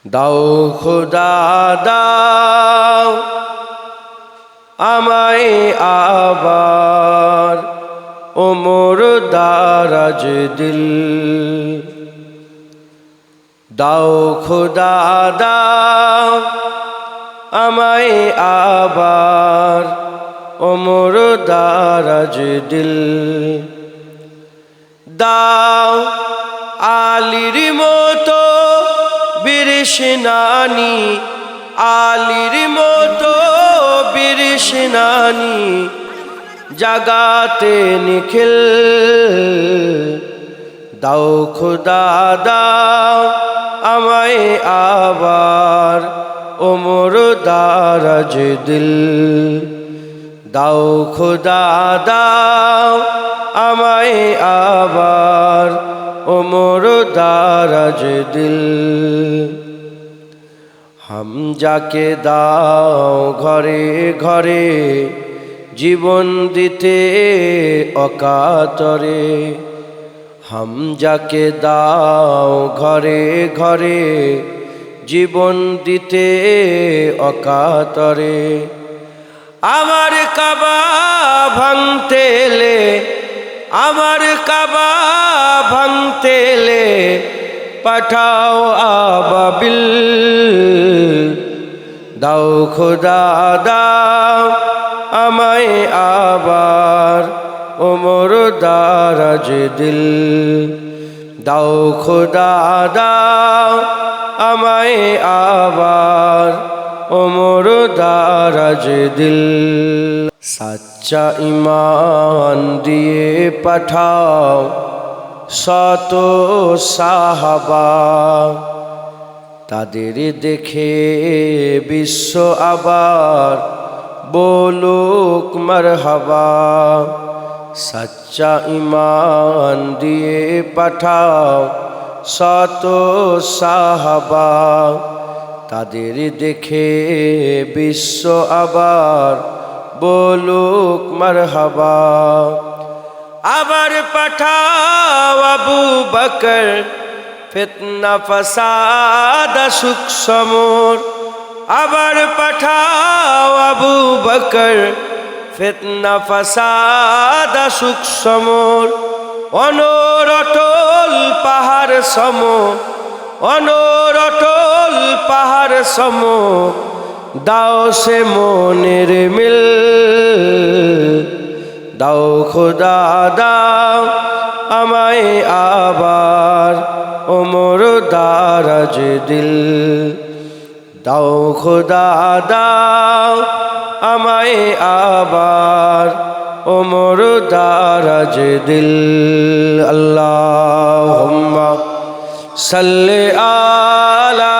দাও খোদা দাও আমায় আবার ও মোর দারাজ দিল। দাও খোদা দাও আমায় আবার ও মোর দারাজ দিল। দাও আলীর মতো বীর সেনানী, আলীর মতো বীর সেনানী জাগাতে নিখিল। দাও খোদা দাও আমায় আবার ও মোর দারাজ দিল। দাও খোদা দাও আমায় আবার ও মোর দারাজ দিল। হামজাকে দাও ঘরে ঘরে জীবন দিতে অকাতরে। হামজাকে দাও ঘরে ঘরে জীবন দিতে অকাতরে। আমার কাবা ভাঙতে এলে, আমার কাবা ভাঙতে এলে পাঠাও আবাবিল। দাও খোদা দাও আমায় আবার ও মোর দারাজ দিল। দাও খোদা দাও আমায় আবার ও মোর দারাজ দিল। সাচ্চা ঈমান দিয়ে পাঠাও শত সাহাবা, তাদের দেখে বিশ্ব আবার বলুক মারহাবা। সাচ্চা ঈমান দিয়ে পাঠাও শত সাহাবা, তাদের দেখে বিশ্ব আবার বলুক মারহাবা। আবার পাঠাও আবু বকর ফিতনা ফাসাদ সুখ সমর। আবার পাঠাও আবু বকর ফিতনা ফাসাদ সুখ সমর। অনর অটল পাহাড় সম, অনর অটল পাহাড় সম দাও সে মনের মিল। দাও খোদা দাও আমায় আবার ও মোর দারাজ দিল। দাও খোদা দাও আমায় আবার ও মোর দারাজ দিল। আল্লাহুম্মা সাল্লি আলা